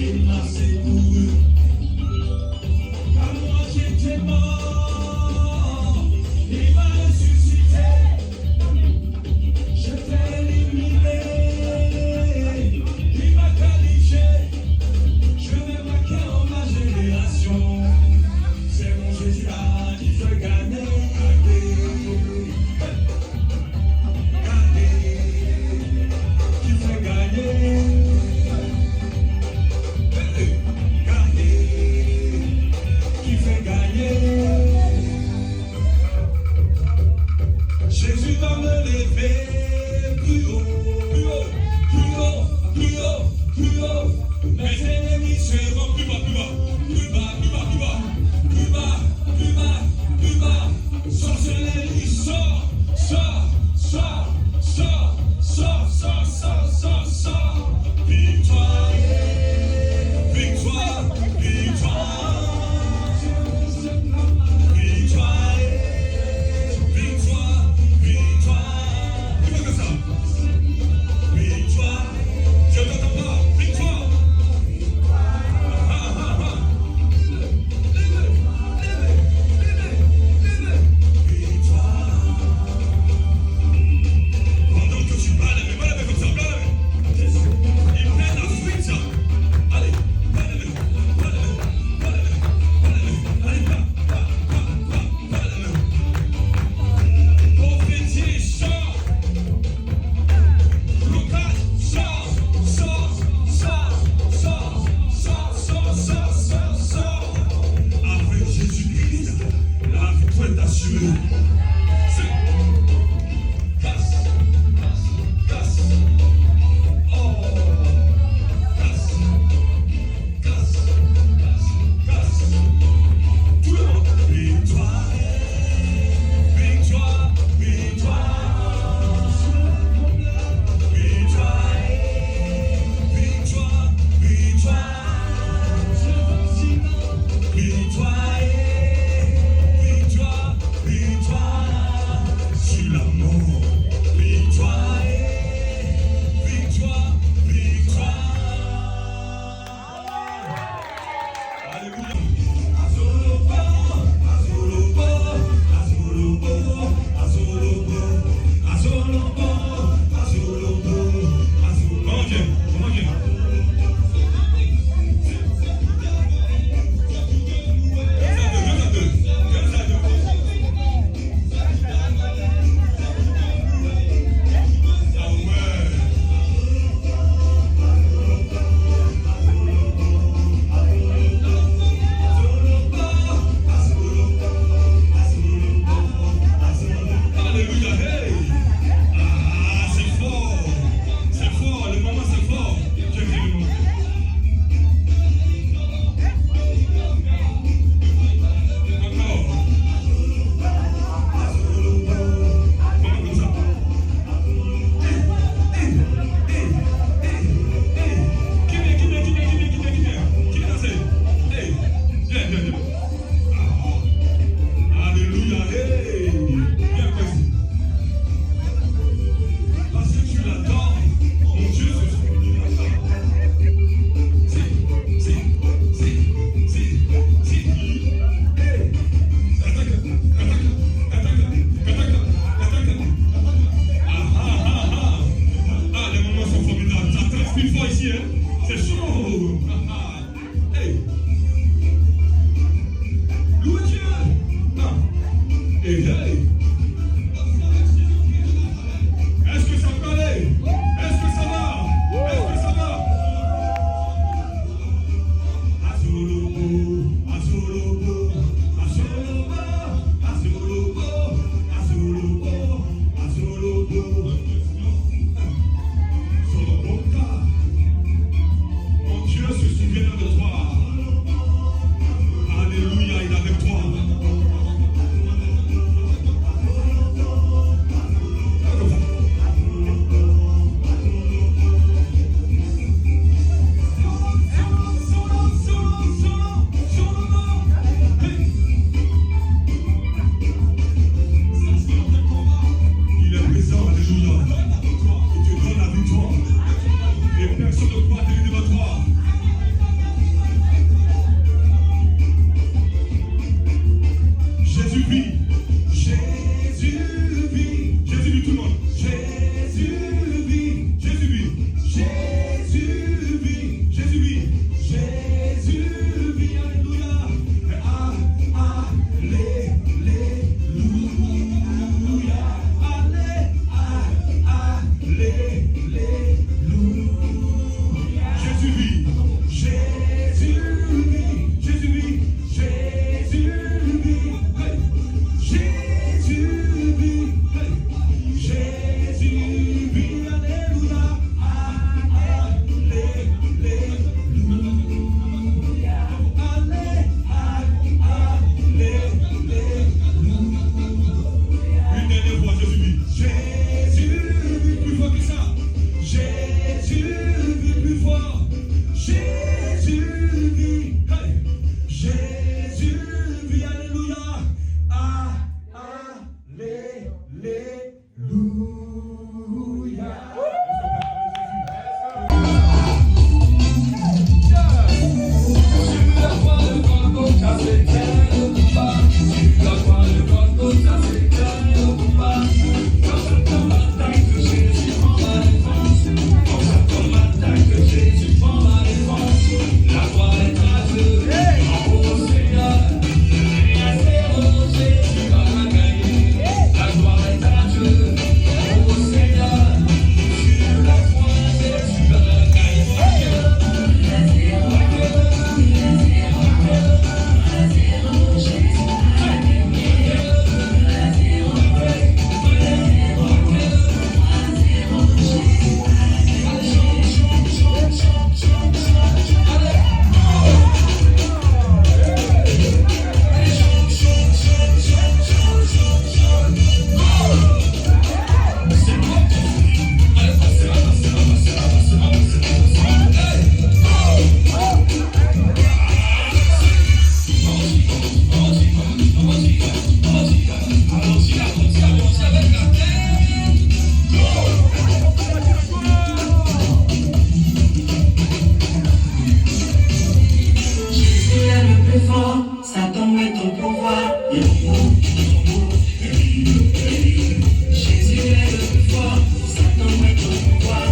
Il m'a secouru. À moi j'étais mort. ton est ton pouvoir. Jésus est le plus fort. Satan est ton pouvoir.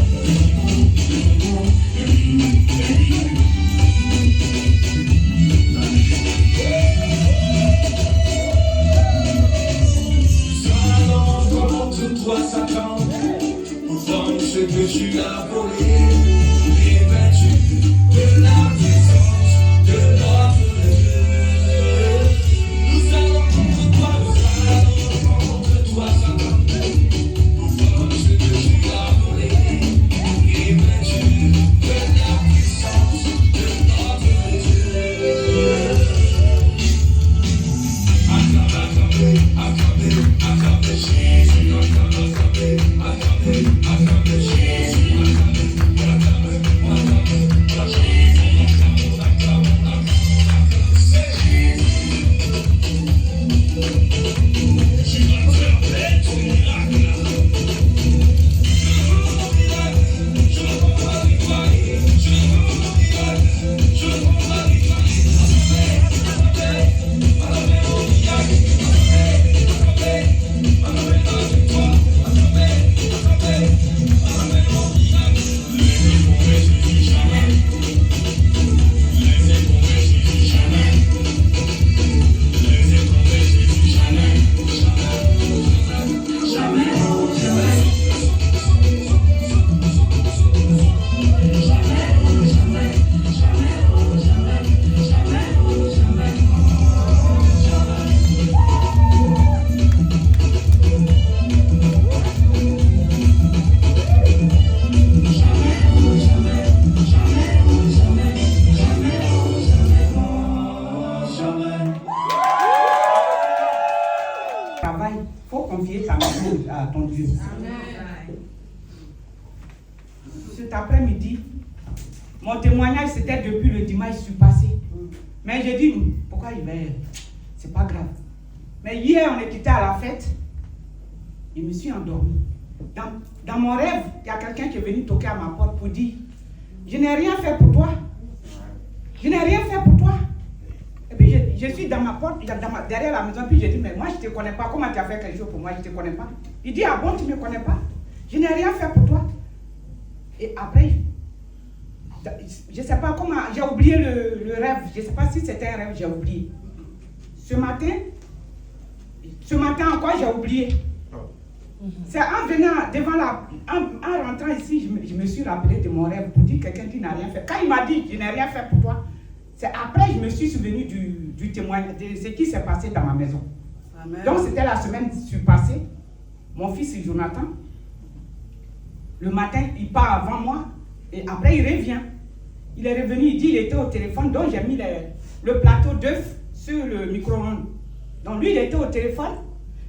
Toi, Satan, vends ce que tu as volé, et vaincu de la puissance de notre Dieu. Nous allons contre toi, Satan, vends ce que tu as volé, et vaincu de la puissance de notre Dieu. Acclamez Jésus. Cet après-midi, mon témoignage c'était depuis le dimanche passé. Mais j'ai dit, pourquoi il va? C'est pas grave. Mais hier, on est quitté à la fête. Je me suis endormi. Dans mon rêve, il y a quelqu'un qui est venu toquer à ma porte pour dire, je n'ai rien fait pour toi. Je n'ai rien fait pour toi. Et puis je suis dans ma porte, derrière la maison, puis j'ai dit, mais moi je ne te connais pas. Comment tu as fait quelque chose pour moi? Je ne te connais pas. Il dit, ah bon, tu ne me connais pas? Je n'ai rien fait pour toi. Et après, je ne sais pas comment, j'ai oublié le rêve. Je ne sais pas si c'était un rêve, j'ai oublié. Ce matin encore, j'ai oublié. C'est en venant devant en rentrant ici, je me suis rappelé de mon rêve pour dire quelqu'un qui n'a rien fait. Quand il m'a dit, je n'ai rien fait pour toi, c'est après je me suis souvenu du témoignage, de ce qui s'est passé dans ma maison. Amen. Donc c'était la semaine passée. Mon fils Jonathan, le matin, il part avant moi et après il revient. Il est revenu, il dit, il était au téléphone, donc j'ai mis le plateau d'œufs sur le micro-ondes. Donc lui, il était au téléphone,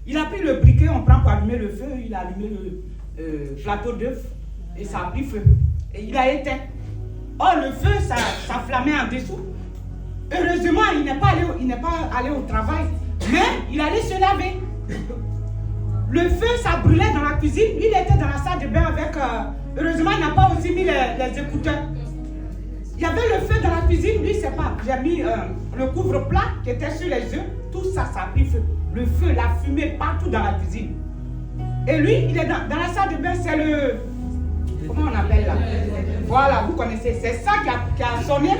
il a pris le briquet, on prend pour allumer le feu, il a allumé le plateau d'œufs et ça a pris feu. Et il a éteint. Or, le feu, ça flammait en dessous. Heureusement, il n'est pas allé au travail, mais il allait se laver. Le feu, ça brûlait dans la cuisine. Lui, il était dans la salle de bain avec... heureusement, il n'a pas aussi mis les écouteurs. Il y avait le feu dans la cuisine. Lui, c'est pas... J'ai mis le couvre-plat qui était sur les œufs. Tout ça, ça a pris feu. Le feu, la fumée partout dans la cuisine. Et lui, il est dans la salle de bain. C'est le... Comment on appelle là? Voilà, vous connaissez. C'est ça qui a sonné.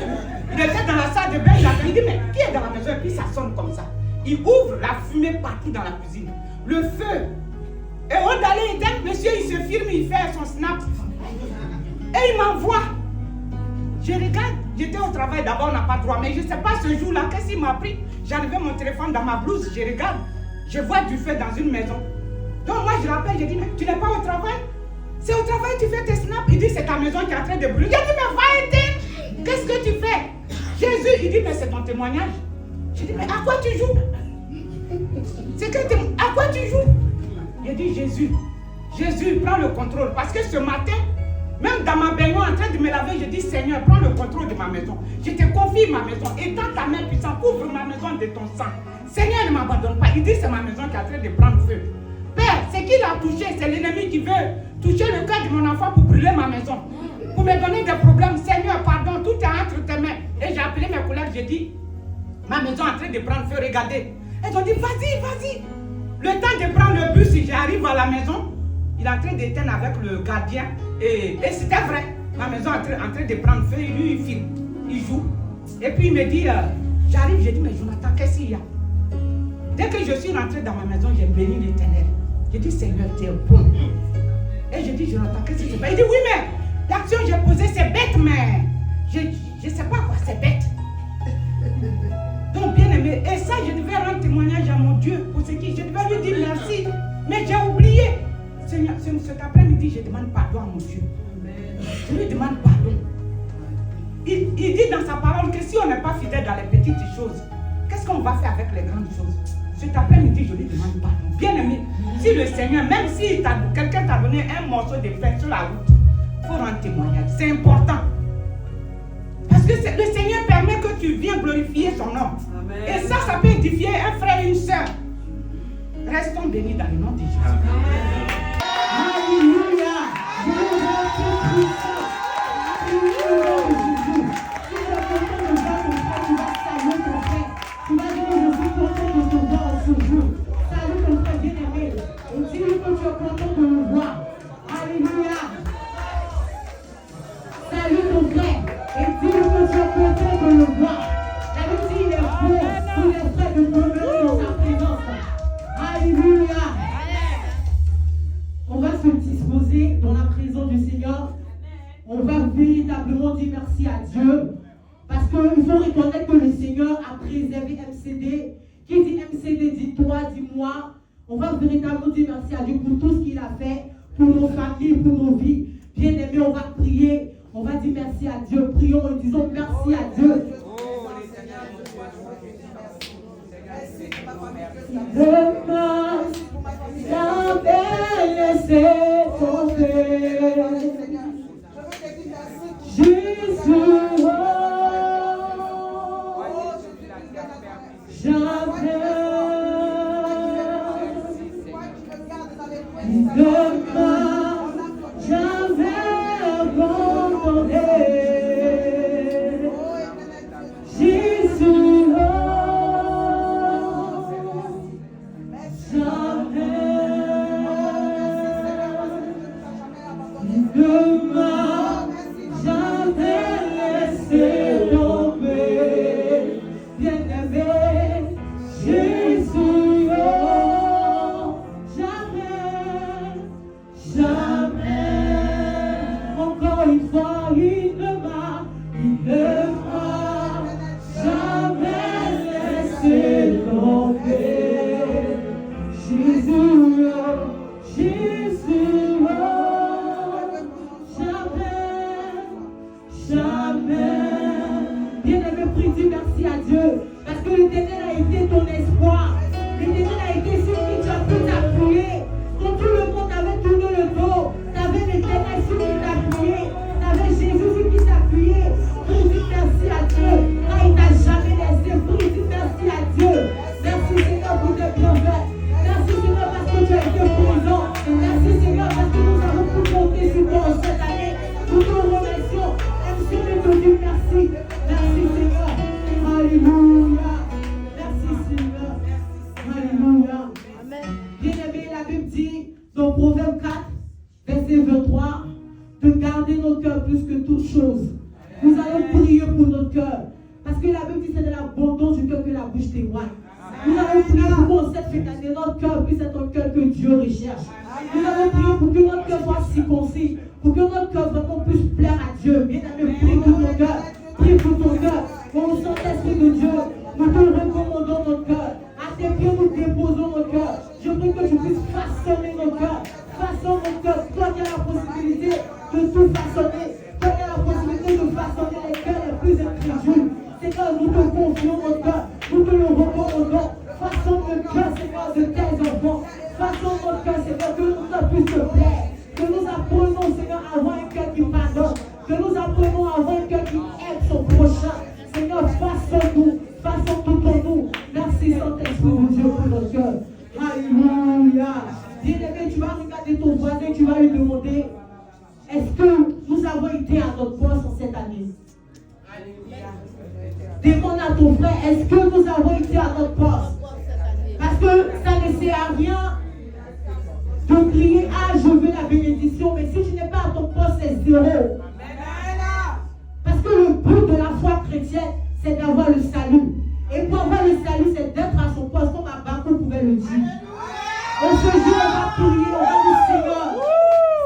Il était dans la salle de bain. Il dit, mais qui est dans la maison? Et puis ça sonne comme ça. Il ouvre la fumée partout dans la cuisine. Le feu. Et on allait éteindre, monsieur, il se filme, il fait son snap. Et il m'envoie. Je regarde, j'étais au travail, d'abord on n'a pas droit, mais je ne sais pas ce jour-là, qu'est-ce qu'il m'a pris? J'enlevais mon téléphone dans ma blouse, je regarde, je vois du feu dans une maison. Donc moi je rappelle, je dis, mais tu n'es pas au travail? C'est au travail tu fais tes snaps? Il dit, c'est ta maison qui est en train de brûler. J'ai dit, mais va éteindre. Qu'est-ce que tu fais? Jésus, il dit, mais c'est ton témoignage. Je dis, mais à quoi tu joues? À quoi tu joues? J'ai dit, Jésus, prends le contrôle. Parce que ce matin, même dans ma baignoire, en train de me laver, je dis, Seigneur, prends le contrôle de ma maison. Je te confie ma maison. Étends ta main puissante, couvre ma maison de ton sang. Seigneur, ne m'abandonne pas. Il dit, c'est ma maison qui est en train de prendre feu. Père, ce qu'il a touché, c'est l'ennemi qui veut toucher le cœur de mon enfant pour brûler ma maison. Pour me donner des problèmes. Seigneur, pardon, tout est entre tes mains. Et j'ai appelé mes collègues, j'ai dit, Ma maison est en train de prendre feu, regardez. Elles ont dit, vas-y, vas-y. Le temps de prendre le bus, j'arrive à la maison. Il est en train d'éteindre avec le gardien. Et c'était vrai. Ma maison est en train de prendre feu. Lui, il filme. Il joue. Et puis il me dit, j'arrive, je dis, mais Jonathan, qu'est-ce qu'il y a? Dès que je suis rentré dans ma maison, j'ai béni l'Éternel. J'ai dit, Seigneur, tu es bon. Et je dis, Jonathan, qu'est-ce qui se passe? Il dit, oui, mais l'action que j'ai posée, c'est bête, mais je ne sais pas quoi, c'est bête. Donc, bien aimé, et ça, je devais rendre témoignage à mon Dieu pour ce qui, je devais lui dire merci, mais j'ai oublié. Seigneur, cet après-midi, je demande pardon à mon Dieu. Je lui demande pardon. Il dit dans sa parole que si on n'est pas fidèle dans les petites choses, qu'est-ce qu'on va faire avec les grandes choses? Cet après-midi, je lui demande pardon. Bien aimé, si le Seigneur, même si quelqu'un t'a donné un morceau de pain sur la route, il faut rendre témoignage. C'est important. Parce que le Seigneur permet que tu viennes glorifier son nom. Amen. Et ça peut édifier un frère et une soeur. Restons bénis dans le nom de Jésus. Alléluia. Salut ton frère bien-aimé. Et dis-lui que tu es content de le voir. Alléluia. Salut ton frère. Et dis-lui que tu es content de le voir. La Bible dit il est beau pour les frères de demeurer dans sa présence. Alléluia. On va se disposer dans la présence du Seigneur. On va véritablement dire merci à Dieu. Parce qu'il faut reconnaître que le Seigneur a préservé MCD. Qui dit MCD dit toi, dit moi. On va véritablement dire merci à Dieu pour tout ce qu'il a fait, pour nos familles, pour nos vies. Bien aimé, on va prier. On va dire merci à Dieu. Prions et disons merci à Dieu. Demain, j'avais laissé tomber. Jésus, jamais. Demain, j'avais abandonné. Jésus, jamais. Demain, j'avais laissé tomber. Bien-aimé, Jésus, jamais, encore une fois, il ne m'a jamais laissé tomber. Jésus, Jésus, jamais. Bien-aimé, prie, dis merci à Dieu, parce que l'Éternel a été ton espoir. L'Éternel a été sur qui tu as pu t'appuyer. Quand tout le monde avait tourné le dos, tu avais l'Éternel sur qui t'appuyait, tu avais Jésus sur qui t'appuyait. Prie, dis merci à Dieu, car il t'a jamais laissé. Prie, dis merci à Dieu. Merci Seigneur pour tes bienfaits. Merci Seigneur parce que tu as été présent. Merci Seigneur parce que nous avons pu compter sur toi en cette année. Nous te remercions. Merci de te dire merci. Merci Seigneur. Alléluia. Merci Seigneur. Alléluia. Bien-aimé, la Bible dit dans Proverbe 4, verset 23, de garder nos cœurs plus que toute chose. Nous allons prier pour notre cœur. Parce que la Bible dit c'est de l'abondance du cœur que la bouche témoigne. Nous allons prier pour que cette année, notre cœur puisse être un cœur que Dieu recherche. Nous allons prier pour que notre cœur soit circoncis. Pour que notre cœur vraiment puisse plaire à Dieu. Bien-aimé, prie pour ton cœur. Prie pour ton cœur. Au Saint-Esprit de Dieu, nous te recommandons notre cœur. À tes pieds, nous déposons notre cœur. Je prie que tu puisses façonner nos cœurs. Façonne notre cœur. Toi qui as la possibilité de tout façonner. Toi qui as la possibilité de façonner les cœurs les plus incrédules. Seigneur, nous te confions notre cœur. Nous te le recommandons. Façonne le cœur, Seigneur, de tes enfants. Façonne notre cœur, Seigneur, que notre cœur puisse te plaire. Que nous apprenons, Seigneur, à avoir un cœur qui pardonne. Que nous apprenons à avoir un cœur qui aime son prochain. Seigneur, façonne-nous. Façonne tout en nous. Merci, mission, mais si tu n'es pas à ton poste, c'est zéro. Parce que le but de la foi chrétienne, c'est d'avoir le salut. Et pour avoir le salut, c'est d'être à son poste, comme Abakou pouvait le dire. Et ce jour, on va prier, on va dire, Seigneur,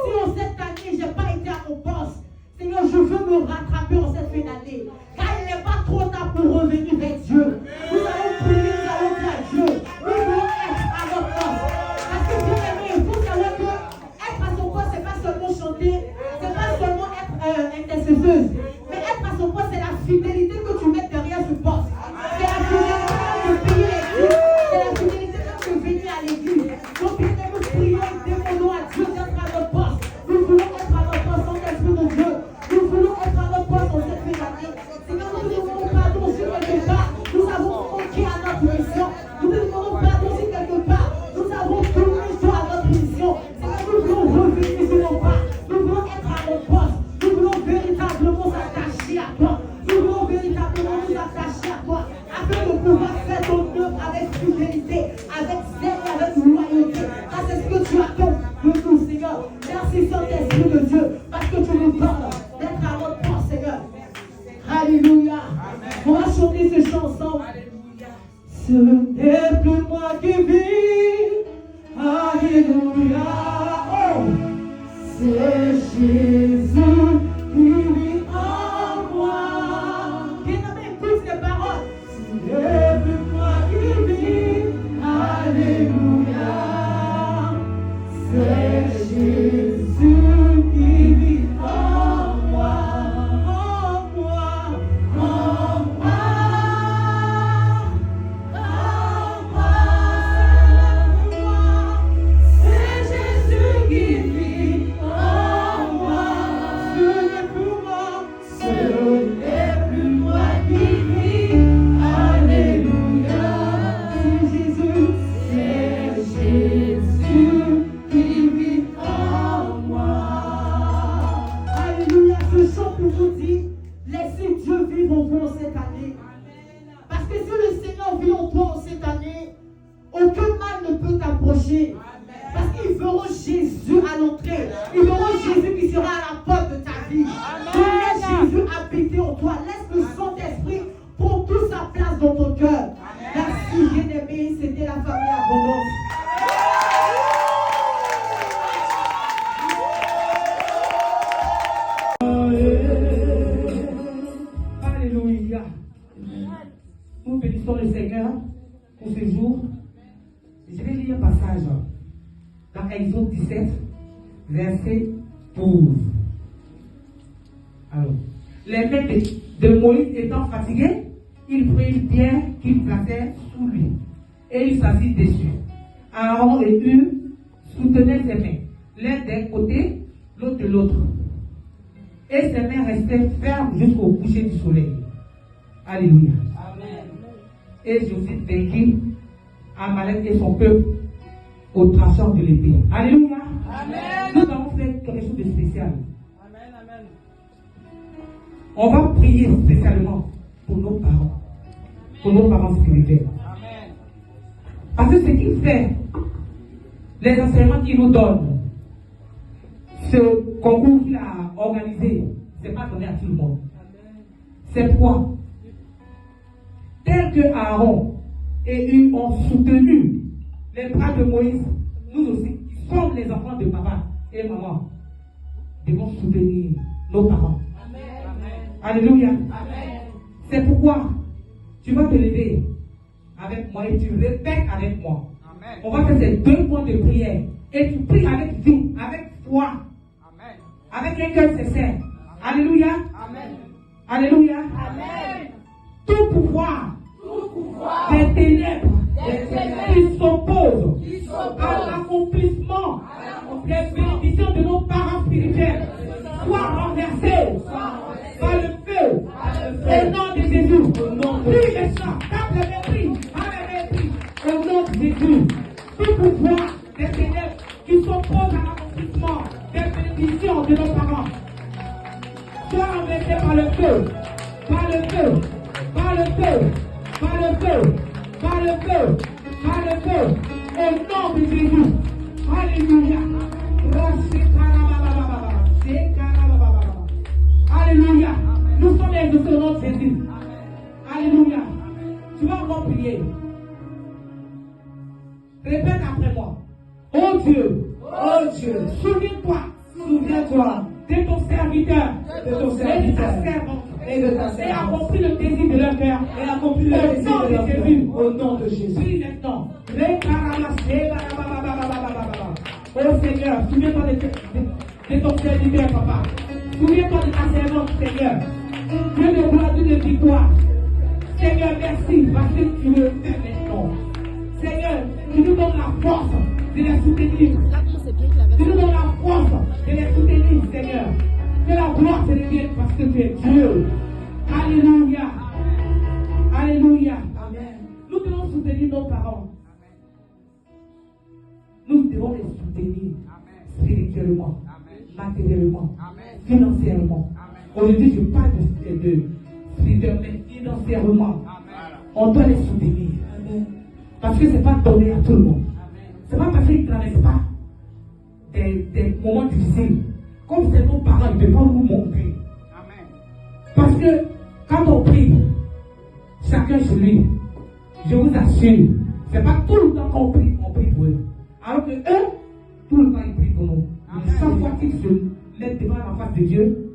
si en cette année, je n'ai pas été à mon poste, Seigneur, je veux me rattraper en cette fin d'année. Car il n'est pas trop tard pour revenir vers Dieu. Nous allons prier, nous allons dire à Dieu. Nous voulons être à notre poste. Parce que bien aimé, il faut savoir que être à son poste, ce n'est pas seulement chanter, ce n'est pas seulement être intercesseuse. Mais être à son poste, c'est la fidélité que tu mets derrière ce poste. C'est la fidélité de payer l'église. C'est la fidélité de venir à l'église. Donc bien aimé, nous prions et demandons à Dieu d'être à notre poste. Nous voulons être à notre poste en l'esprit de Dieu. Nous voulons être à notre poste en cette fin d'année. Seigneur, nous te demandons pardon si quelque part nous avons manqué à notre mission. Nous te demandons pardon si quelque part nous avons tourné sur à notre mission. Seigneur, nous voulons revenir sur nos pas. Nous voulons être à notre poste. Nous voulons véritablement s'attacher à toi. Nous voulons véritablement nous attacher à toi afin de pouvoir faire ton œuvre avec fidélité, avec zèle et avec loyauté. Car c'est ce que tu attends de nous, Seigneur. Merci Saint-Esprit de Dieu parce que tu nous donnes d'être à notre poste, Seigneur. Alléluia. On va chanter ce chant ensemble. Ce n'est plus moi qui vis. Alléluia. Oh. C'est Jésus qui vit en moi. Bien-aimé, écoute ces paroles. Ce n'est plus moi qui vis. Alléluia. C'est Jésus qui vit en moi. En moi. En moi. En moi. C'est Jésus qui vit en moi. Ce n'est plus moi. Ce n'est plus moi qui vis. Alléluia. C'est Jésus. C'est Jésus qui vit en moi. Alléluia. Ce chant pour vous dire, laissez Dieu vivre en vous cette année. Parce que si le Seigneur vit en toi en cette année, aucun mal ne peut t'approcher. Parce qu'ils verront Jésus à l'entrée. Ils verront Jésus qui sera à la porte de ta vie. Donc laisse Jésus habiter en toi. Laisse le Saint-Esprit prendre toute sa place dans ton cœur. Merci bien-aimé, c'était la famille Abondance. Alléluia. Nous bénissons le Seigneur pour ce jour. Je vais lire un passage dans Exode 17, verset 12. Alors, les mains de Moïse étant fatiguées, il prit une pierre qu'il plaçait sous lui et il s'assit dessus. Aaron et Hur soutenaient ses mains, l'un d'un côté, l'autre de l'autre. Et ses mains restaient fermes jusqu'au coucher du soleil. Alléluia. Amen. Et Josué vainquit Amalek et son peuple au tranchant de l'épée. Alléluia. Amen. Nous avons fait quelque chose de spécial. Amen. Amen. On va prier spécialement pour nos parents. Pour nos parents spirituels. Amen. Parce que ce qu'il fait, les enseignements qu'il nous donne, ce concours qu'il a organisé, ce n'est pas donné à tout le monde. C'est pourquoi, tel que Aaron et Hur ont soutenu les bras de Moïse, nous aussi, qui sommes les enfants de papa et maman, devons soutenir nos parents. Amen. Alléluia. Amen. C'est pourquoi tu vas te lever avec moi et tu répètes avec moi. Amen. On va faire ces 2 points de prière et tu pries avec vie, avec foi, amen, avec un cœur sincère. Alléluia. Amen. Alléluia. Amen. Tout pouvoir des ténèbres qui s'opposent à l'accomplissement des bénédictions de nos parents spirituels soit renversé par le feu au nom de Jésus. Prie maintenant, tape le mépris, au nom de Jésus. Tout pouvoir des ténèbres qui s'opposent à l'accomplissement des bénédictions de nos parents soit renversé par le feu, par le feu, par le feu, par le feu, par le feu, par le feu, au nom de Jésus. Alléluia. exaucé au nom de Jésus. Alléluia. Tu vas encore prier. Répète après moi. Oh Dieu, souviens-toi de ton serviteur, et de ta servante, et accomplis le désir de leur cœur, au nom de Jésus. Prie maintenant. Oh Seigneur, souviens-toi de ton serviteur, papa. Souviens-toi de ta servante, Seigneur. Dieu de gloire, Dieu de victoire. Seigneur, merci parce que tu le fais maintenant. Seigneur, tu nous donnes la force de les soutenir. Tu nous donnes la force de les soutenir, Seigneur. Que la gloire te revienne parce que tu es Dieu. Alléluia. Alléluia. Amen. Nous devons soutenir nos parents. Nous devons les soutenir spirituellement, matériellement, financièrement. Aujourd'hui, je parle de spirituellement, mais financièrement. On doit les soutenir. Parce que ce n'est pas donné à tout le monde. Ce n'est pas parce qu'ils ne traversent pas des moments difficiles. Comme c'est nos parents, ils ne peuvent pas nous montrer. Parce que quand on prie, chacun chez lui, je vous assure, ce n'est pas tout le temps qu'on prie pour eux. Alors que eux, tout le temps ils prient pour nous. Chaque fois qu'ils se mettent devant la face de Dieu,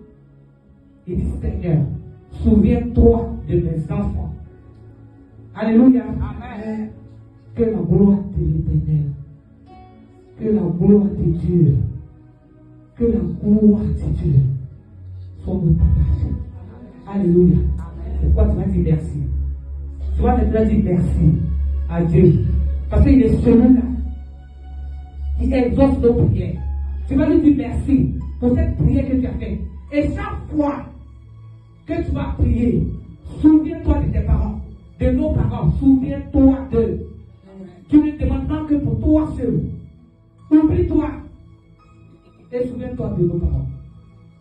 ils disent Seigneur, souviens-toi de mes enfants. Alléluia. Amen. Que la gloire de l'Éternel, que la gloire de Dieu, que la gloire de Dieu soit notre partage. Alléluia. C'est pourquoi tu vas dire merci. Tu vas maintenant dire merci à Dieu. Parce qu'il est celui-là qui exauce nos prières. Tu vas lui dire merci pour cette prière que tu as faite. Et chaque fois que tu vas prier, souviens-toi de tes parents, de nos parents, souviens-toi d'eux. Tu ne demandes pas que pour toi seul. Oublie-toi et souviens-toi de nos parents.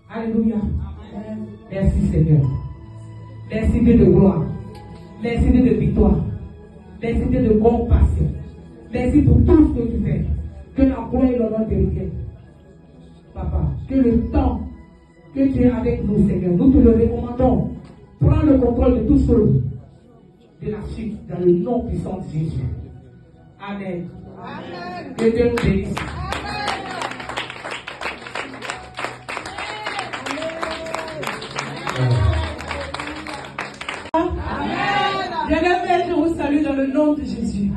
Alléluia. Amen. Merci Seigneur. Merci Dieu de gloire. Merci Dieu de victoire. Merci Dieu de compassion. Merci pour tout ce que tu fais. Que la gloire et l'honneur te reviennent. Papa, que le temps que tu es avec nous, Seigneur, nous te le recommandons. Prends le contrôle de toutes choses de la suite dans le nom puissant de Jésus. Amen. Amen. Que Dieu nous bénisse. Bien-aimés, je vous salue dans le nom de Jésus.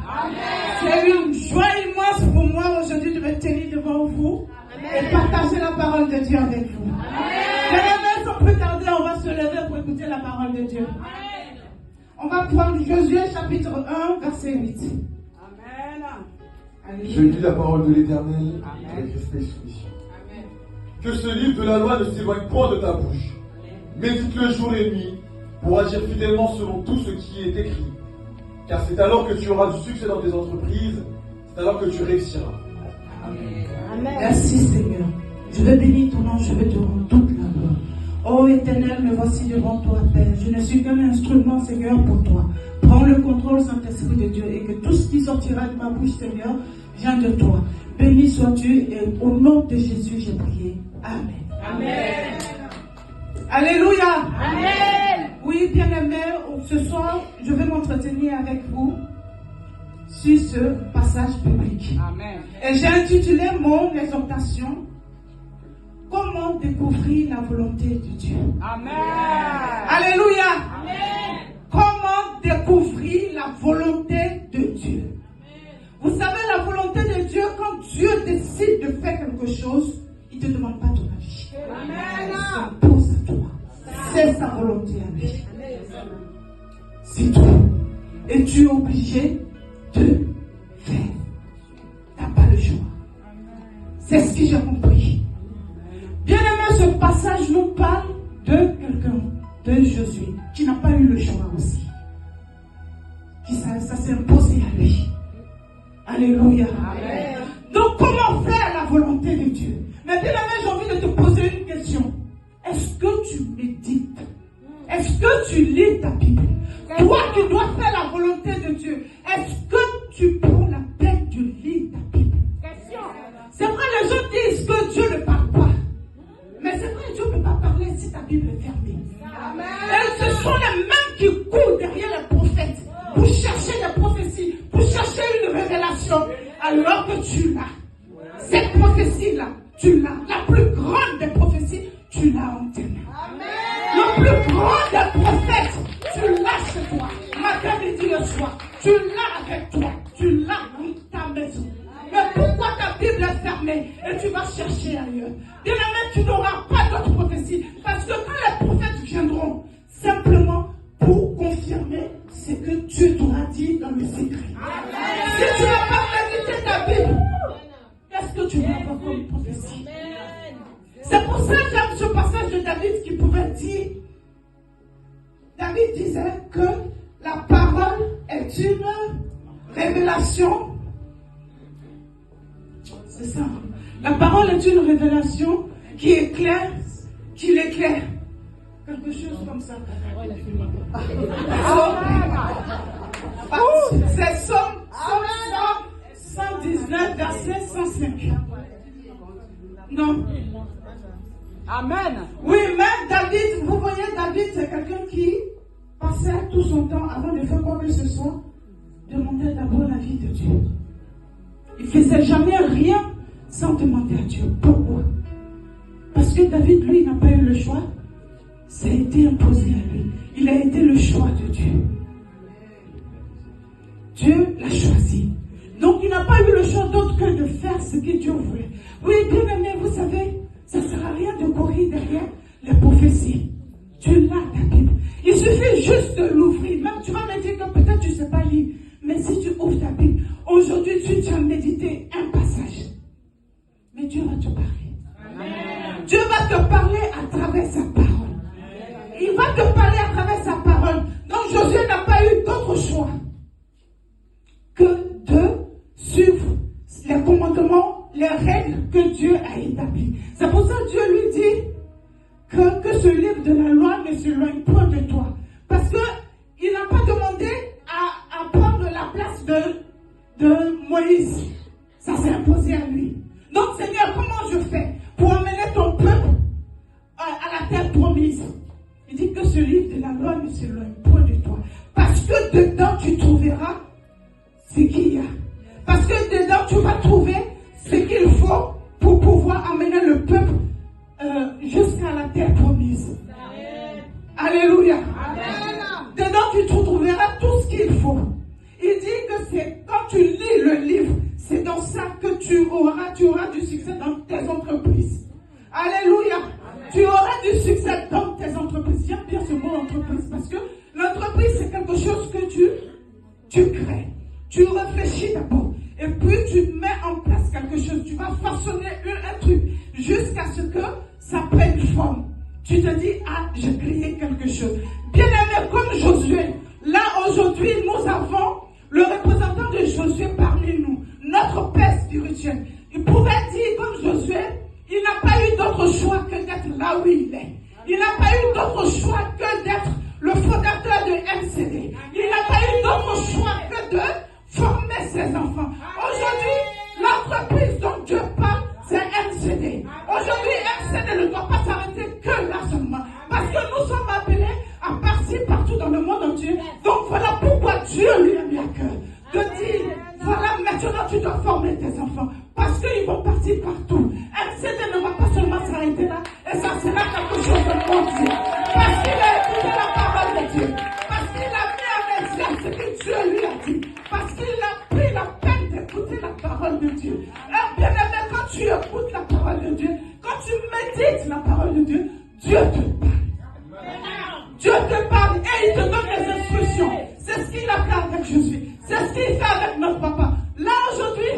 C'est une joie immense pour moi aujourd'hui de me tenir devant vous et partager la parole de Dieu avec vous. Bien-aimés, sans plus tarder, on va se lever pour écouter la parole de Dieu. On va prendre Josué chapitre 1, verset 8. Je lis la parole de l'Éternel avec respect. Que ce livre de la loi ne s'éloigne point de ta bouche. Médite-le jour et nuit pour agir fidèlement selon tout ce qui est écrit. Car c'est alors que tu auras du succès dans tes entreprises, c'est alors que tu réussiras. Amen. Merci Seigneur. Je veux bénir ton nom, je veux te rendre toute la gloire. Oh Éternel, me voici devant toi, Père. Je ne suis qu'un instrument, Seigneur, pour toi. Prends le contrôle, Saint-Esprit de Dieu, et que tout ce qui sortira de ma bouche, Seigneur, vient de toi. Béni sois-tu, et au nom de Jésus, j'ai prié. Amen. Amen. Alléluia. Amen. Oui, bien-aimés, ce soir, je vais m'entretenir avec vous sur ce passage biblique. Amen. Et j'ai intitulé mon exhortation Comment découvrir la volonté de Dieu. Amen. Alléluia. Amen. Comment découvrir la volonté de Dieu. Vous savez, la volonté de Dieu, quand Dieu décide de faire quelque chose, il ne te demande pas ton avis. Amen. Il s'impose à toi. C'est sa volonté à lui. C'est tout. Et tu es obligé de faire. Tu n'as pas le choix. C'est ce que j'ai compris. Bien aimé, ce passage nous parle de quelqu'un, de Josué, qui n'a pas eu le choix aussi. Qui ça s'est imposé à lui. Alléluia. Amen. Donc comment faire la volonté de Dieu? Mais bien aimé, j'ai envie de te poser une question. Est-ce que tu médites? Est-ce que tu lis ta Bible? Toi qui dois faire la volonté de Dieu, est-ce que tu prends la peine de lire ta Bible? C'est vrai, les gens disent que Dieu ne parle pas. Mais c'est vrai, Dieu ne peut pas parler si ta Bible est fermée. Amen. Et personne, alors que tu l'as. Cette prophétie-là, tu l'as. La plus grande des prophéties, tu l'as en tes mains. Le plus grand des prophètes, tu l'as chez toi. Matin, midi, le soir. Tu l'as avec toi. Tu l'as dans ta maison. Mais pourquoi ta Bible est fermée et tu vas chercher ailleurs? Bien-aimé, tu n'auras pas d'autres prophéties. Parce que quand les prophètes viendront, simplement pour confirmer ce que Dieu t'aura dit dans le secret. Si tu n'as pas médité ta Bible, qu'est-ce que tu vas avoir comme prophétie? C'est pour ça que j'aime ce passage de David qui pouvait dire, David disait que la parole est une révélation. C'est ça. La parole est une révélation qui éclaire, qui l'éclaire. Quelque chose comme ça. C'est Somme 119, verset 105. Non. Amen. Oui, même David, vous voyez, David, c'est quelqu'un qui passait tout son temps, avant de faire quoi que ce soit, demandait d'abord l'avis de Dieu. Il ne faisait jamais rien sans demander à Dieu. Pourquoi? Parce que David, lui, n'a pas eu le choix. Ça a été imposé à lui. Il a été le choix de Dieu. Dieu l'a choisi. Donc, il n'a pas eu le choix d'autre que de faire ce que Dieu voulait. Oui, bien aimé, vous savez, ça ne sert à rien de courir derrière les prophéties. Tu l'as, ta Bible. Il suffit juste de l'ouvrir. Même tu vas me dire que peut-être tu ne sais pas lire. Mais si tu ouvres ta Bible, aujourd'hui tu as médité un passage. Mais Dieu va te parler. Amen. Dieu va te parler à travers sa parole. Il va te parler à travers sa parole. Donc Josué n'a pas eu d'autre choix que de suivre les commandements, les règles que Dieu a établies. C'est pour ça que Dieu lui dit que ce livre de la loi ne s'éloigne point de toi. Parce qu'il n'a pas demandé à prendre la place de Moïse. Ça s'est imposé à lui. Donc Seigneur, comment je fais pour amener ton peuple à la terre promise? Il dit que ce livre de la loi ne s'éloigne point de toi. Parce que dedans tu trouveras ce qu'il y a. Parce que dedans tu vas trouver ce qu'il faut pour pouvoir amener le peuple jusqu'à la terre promise. Amen. Alléluia. Amen. Dedans tu trouveras tout ce qu'il faut. Il dit que c'est quand tu lis le livre, c'est dans ça que tu auras du succès dans tes entreprises. Alléluia. Amen. Tu auras du succès dans tes entreprises. J'aime bien ce mot entreprise parce que l'entreprise c'est quelque chose que tu crées. Tu réfléchis d'abord et puis tu mets en place quelque chose. Tu vas façonner un truc jusqu'à ce que ça prenne forme. Tu te dis, ah, j'ai créé quelque chose. Bien aimé, comme Josué, là aujourd'hui nous avons le représentant de Josué parmi nous, notre père spirituel. Il pouvait dire comme Josué, il n'a pas eu d'autre choix que d'être là où il est. Il n'a pas eu d'autre choix que d'être le fondateur de MCD. Il n'a pas eu d'autre choix que de former ses enfants. Aujourd'hui, l'entreprise dont Dieu parle, c'est MCD. Aujourd'hui, MCD ne doit pas s'arrêter que là seulement. Parce que nous sommes appelés à partir partout dans le monde entier. Donc voilà pourquoi Dieu lui a mis à cœur de dire, voilà maintenant tu dois former tes enfants. Parce qu'ils vont partir partout. MCD ne va pas seulement s'arrêter là. Et ça sera quelque chose de mondial. Parce qu'il a écouté la parole de Dieu. Parce qu'il a mis en exergue ce que Dieu lui a dit. Parce qu'il a pris la peine d'écouter la parole de Dieu. Et bien aimé, quand tu écoutes la parole de Dieu, quand tu médites la parole de Dieu, Dieu te parle. Dieu te parle et il te donne des instructions. C'est ce qu'il a fait avec Jésus. C'est ce qu'il fait avec notre papa. Là aujourd'hui,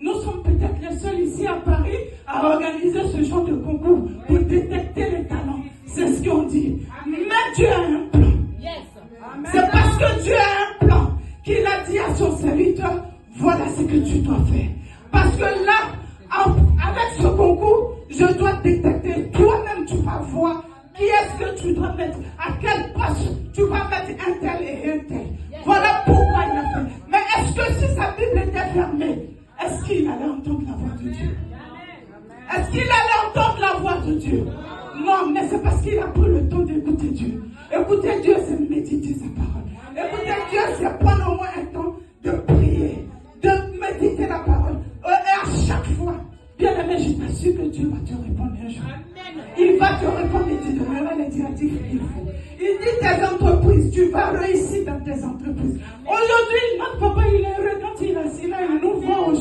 nous sommes peut-être les seuls ici à Paris à organiser ce genre de concours pour détecter les talents. C'est ce qu'on dit. Mais Dieu a un plan. C'est parce que Dieu a un plan qu'il a dit à son serviteur, voilà ce que tu dois faire. Parce que là, avec ce concours, je dois détecter, toi-même tu vas voir qui est-ce que tu dois mettre, à quel poste tu vas mettre un tel et un tel. Voilà pourquoi il a fait. Mais est-ce que si sa Bible était fermée, est-ce qu'il allait entendre la voix de Dieu? Est-ce qu'il allait entendre la voix de Dieu? Non, mais c'est parce qu'il a pris le temps d'écouter Dieu. Écouter Dieu, c'est méditer sa parole. Écouter Dieu, c'est prendre au moins un temps de prier, de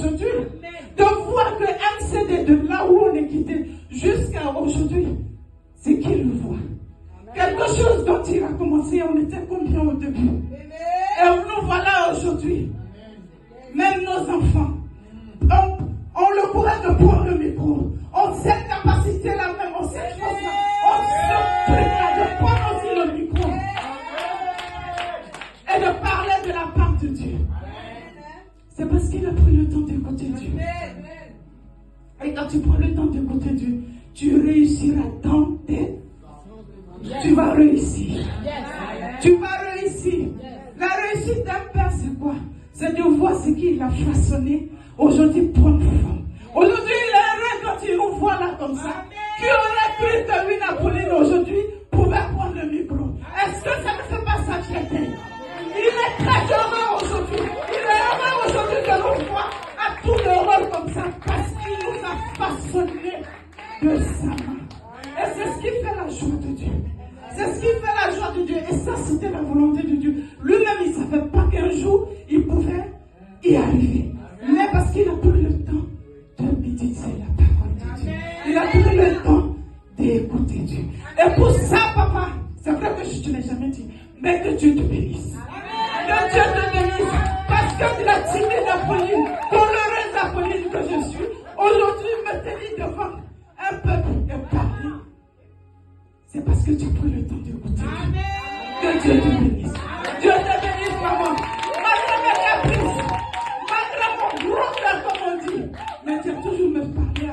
aujourd'hui, de voir que MCD, de là où on est quitté jusqu'à aujourd'hui, c'est qu'il le voit. Quelque chose dont il a commencé, on était combien au début? Et nous voilà aujourd'hui. Même nos enfants ont le courage de prendre le micro. On cette capacité-là même, on cette chose-là, on ce truc-là de prendre aussi le micro. Et de parler de la part de Dieu. C'est parce qu'il a pris le temps d'écouter Dieu. Et quand tu prends le temps d'écouter Dieu, tu réussiras dans tes... Tu vas réussir. Tu vas réussir. La réussite d'un père, c'est quoi? C'est de voir ce qu'il a façonné aujourd'hui prendre forme. Aujourd'hui, il est heureux quand il nous voit là comme ça. Qui aurait cru que lui, Napoléon, aujourd'hui, pouvait prendre le micro? Est-ce que ça ne fait pas sa fierté? Il est très heureux aujourd'hui. Il est heureux aujourd'hui de nous voir à tout le rôle comme ça parce qu'il nous a façonné de sa main. Et c'est ce qui fait la joie de Dieu. C'est ce qui fait la joie de Dieu. Et ça, c'était la volonté de Dieu. Lui-même, il ne savait pas qu'un jour, il pouvait y arriver. Mais parce qu'il a pris le temps de méditer la parole de Dieu. Il a pris le temps d'écouter Dieu. Et pour ça, papa, c'est vrai que je ne te l'ai jamais dit, mais que Dieu te bénisse. Que Dieu te bénisse. Parce que la timide Apolline, douloureuse Apolline que je suis, aujourd'hui me tenir devant un peuple et parler. C'est parce que tu as pris le temps d'écouter. Que Dieu te bénisse. Dieu te bénisse, maman. Malgré mes caprices, malgré mon gros cœur, comme on dit, mais tu as toujours me parlé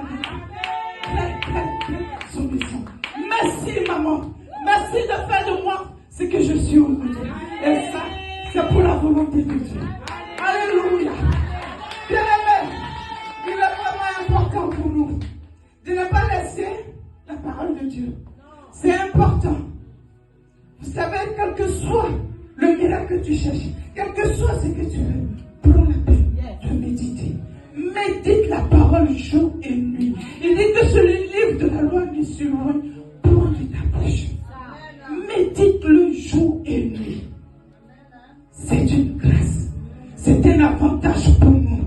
avec très soumission. Merci, maman. Merci de faire de moi ce que je suis aujourd'hui. Et ça, c'est pour la volonté de Dieu. Alléluia. Bien-aimé, il est vraiment important pour nous de ne pas laisser la parole de Dieu. C'est important. Vous savez, quel que soit le miracle que tu cherches, quel que soit ce que tu veux, prends la peine de méditer. Médite la parole jour et nuit. Il dit que sur le livre de la loi du survoi, prends de ta bouche. Médite-le jour et nuit. C'est une grâce. C'est un avantage pour nous.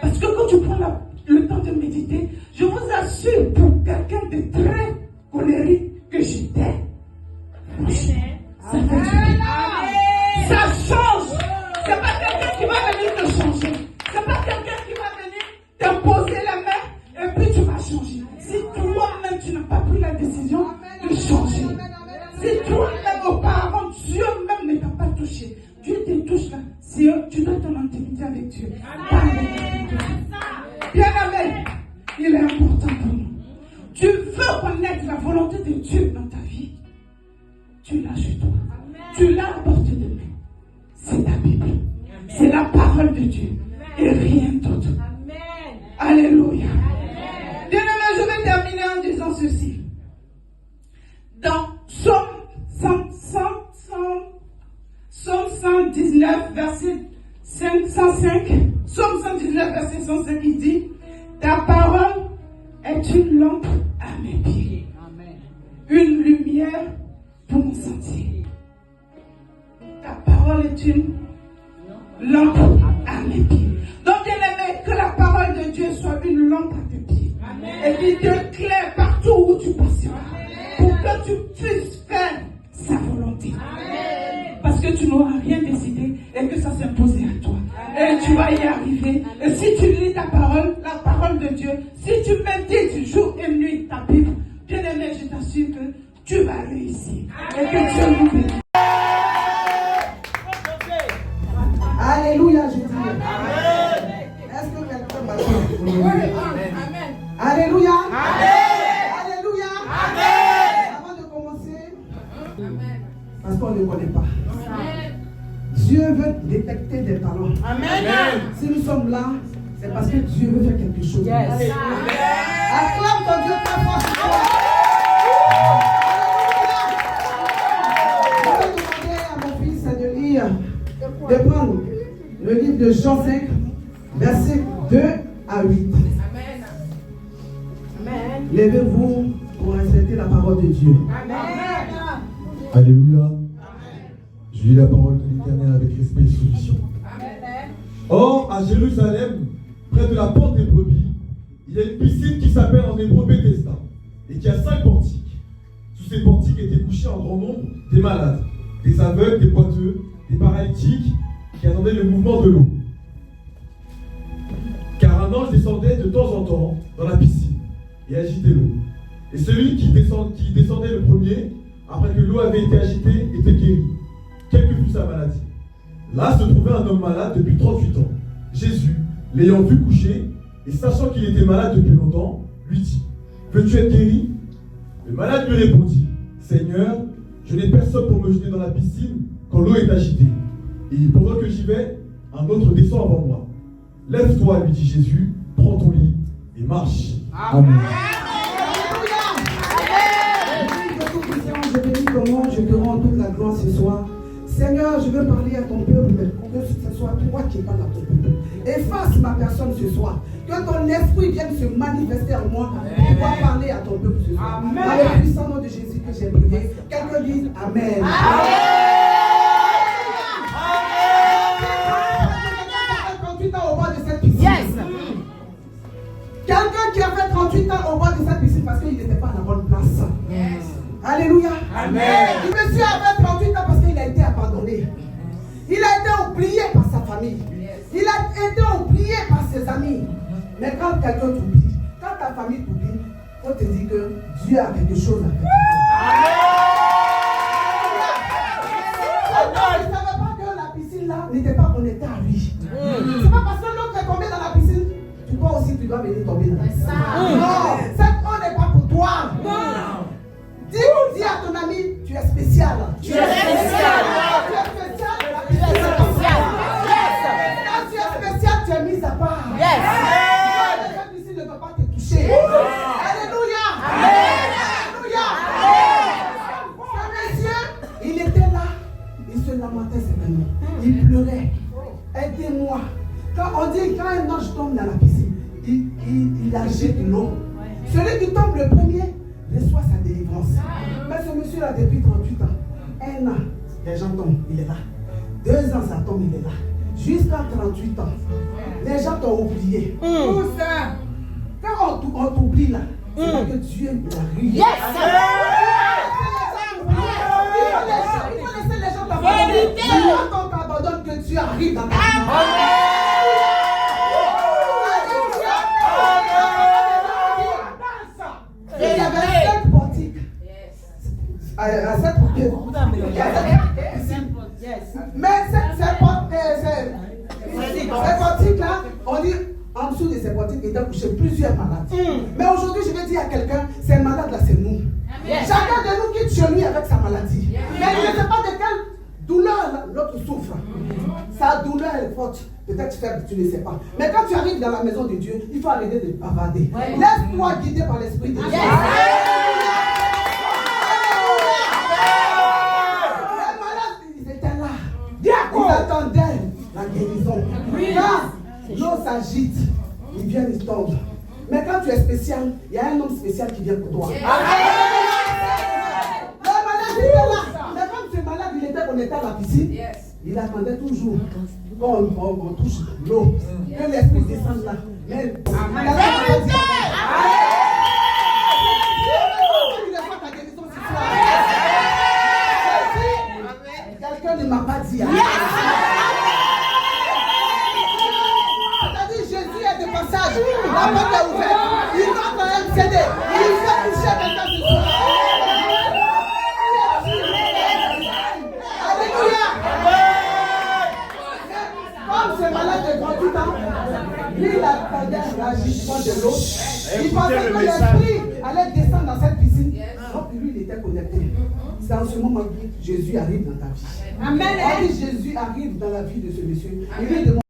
Parce que quand tu prends le temps de méditer, je vous assure, pour quelqu'un de très colérique que j'étais, ça fait du bien. Ça change. C'est pas quelqu'un qui va venir te changer. C'est pas quelqu'un qui va venir te poser la main et puis tu vas changer. Si toi-même tu n'as pas pris la décision de changer, si toi-même auparavant Dieu même ne t'a pas touché, Dieu te touche là. Si tu dois ton intimité avec Dieu. Bien-aimé, il est important pour nous. Tu veux connaître la volonté de Dieu dans ta vie, tu l'as chez toi. Tu l'as à portée de main. C'est ta Bible. C'est la parole de Dieu. Et rien d'autre. Alléluia. Bien-aimé, je vais terminer en disant ceci. Dans Psaume 119, verset 505, Psaume 119, verset 105, il dit, ta parole est une lampe à mes pieds, une lumière pour mon sentier. Ta parole est une lampe à mes pieds. Donc, bien aimé, que la parole de Dieu soit une lampe à tes pieds. Et qu'il t'éclaire partout où tu passeras. Pour que tu puisses faire sa volonté. Parce que tu n'auras rien décidé et que ça s'imposait à toi. Et tu vas y arriver. Et si tu lis ta parole, la parole de Dieu, si tu médites jour et nuit ta Bible, bien aimé, je t'assure que tu vas réussir. Et que Dieu nous bénisse. Alléluia, je dis. Est-ce que quelqu'un m'a dit? Amen. Alléluia. Alléluia. Avant de commencer, parce qu'on ne connaît pas. Dieu veut détecter des talents. Amen. Si nous sommes là, c'est parce que Dieu veut faire quelque chose. Yes. Acclame ton Dieu très fort. Je vais demander à mon fils de lire, de prendre le livre de Jean 5, versets 2 à 8. Amen. Levez-vous pour accepter la parole de Dieu. Amen. Alléluia. Je lis la parole de l'Éternel avec respect et soumission. Or, à Jérusalem, près de la porte des brebis, il y a une piscine qui s'appelle en hébreu Bethesda et qui a 5 portiques. Sous ces portiques étaient couchés en grand nombre des malades, des aveugles, des boiteux, des paralytiques qui attendaient le mouvement de l'eau. Car un ange descendait de temps en temps dans la piscine et agitait l'eau. Et celui qui descendait le premier, après que l'eau avait été agitée, était guéri, quelle que fût sa maladie. Là se trouvait un homme malade depuis 38 ans. Jésus, l'ayant vu coucher, et sachant qu'il était malade depuis longtemps, lui dit, « Veux-tu être guéri ?» Le malade lui répondit, « Seigneur, je n'ai personne pour me jeter dans la piscine quand l'eau est agitée. Et pendant que j'y vais, un autre descend avant moi. Lève-toi, lui dit Jésus, prends ton lit et marche. » Amen. Je bénis ton nom, je te rends toute la gloire ce soir. Seigneur, je veux parler à ton peuple, que ce soit toi qui parles à ton peuple. Efface ma personne ce soir. Que ton esprit vienne se manifester en moi pour pouvoir parler à ton peuple ce soir. Amen. Dans le puissant nom de Jésus que j'ai prié. Quelqu'un dit Amen. Amen. 38 ans au bord de cette piscine. Yes. Quelqu'un qui a fait 38 ans au bord de cette piscine parce qu'il n'était pas à la bonne place. Yes. Alléluia. Amen. Le monsieur avait 38 ans parce qu'il a été abandonné. Il a été oublié par sa famille. Il a été oublié par ses amis. Mais quand quelqu'un t'oublie, quand ta famille t'oublie, on te dit que Dieu a quelque chose à faire. Il ne savait pas que la piscine là n'était pas connectée à lui. C'est pas parce que l'autre est tombé dans la piscine, toi aussi tu dois venir tomber dans la piscine. Non, cette eau n'est pas pour toi. Non. Dis à ton ami, tu es spécial. Tu es spécial. Tu es spécial. Tu es spécial. Quand tu es spécial, tu es mis à part. Yes. Cette piscine ne doit pas te toucher. Alléluia. Alléluia. Ce monsieur, il était là. Il se lamentait certainement. Il pleurait. Aidez-moi. Quand on dit quand un ange tombe dans la piscine, il agite l'eau. Celui qui tombe le premier reçoit sa délivrance. Mais ce monsieur-là, depuis 38 ans, 1 an, les gens tombent, il est là. 2 ans, ça tombe, il est là. Jusqu'à 38 ans, les gens t'ont oublié. Tout ça. Quand on t'oublie là, c'est là que Dieu arrive. Yes! Il faut laisser les gens t'abandonner. C'est quand on t'abandonne que Dieu arrive dans ta vie. Il y avait 7 portiques. À 7 portiques. Mais ces portiques-là, on dit, en dessous de ces portiques, étaient couchés plusieurs malades. Mais aujourd'hui, je vais dire à quelqu'un, ces malades-là, c'est nous. Chacun de nous quitte chez lui avec sa maladie. Mais il ne sait pas de quelle douleur l'autre souffre. Sa douleur est forte. Peut-être faible, tu ne sais pas. Mais quand tu arrives dans la maison de Dieu, il faut arrêter de bavarder. Laisse-toi guider par l'Esprit de Dieu. Les malades, ils étaient là. Ils attendaient la guérison. Quand l'eau s'agite, ils viennent, ils tombent. Mais quand tu es spécial, il y a un homme spécial qui vient pour toi. Le malade était là. Mais comme ce malade, il était connecté à la piscine, il attendait toujours. Quand on touche l'eau, que l'esprit descende là. Mais quelqu'un ne m'a pas dit. C'est-à-dire Jésus est de passage. La porte est ouverte. Il va quand même céder. Il fait toucher quelqu'un ce soir. Comme ce malade de 38 ans, lui il attendait l'agissement de l'eau. Il pensait que l'esprit allait descendre dans cette piscine. Donc lui il était connecté. C'est en ce moment que Jésus arrive dans ta vie. Amen. Jésus arrive dans la vie de ce monsieur. Il lui demande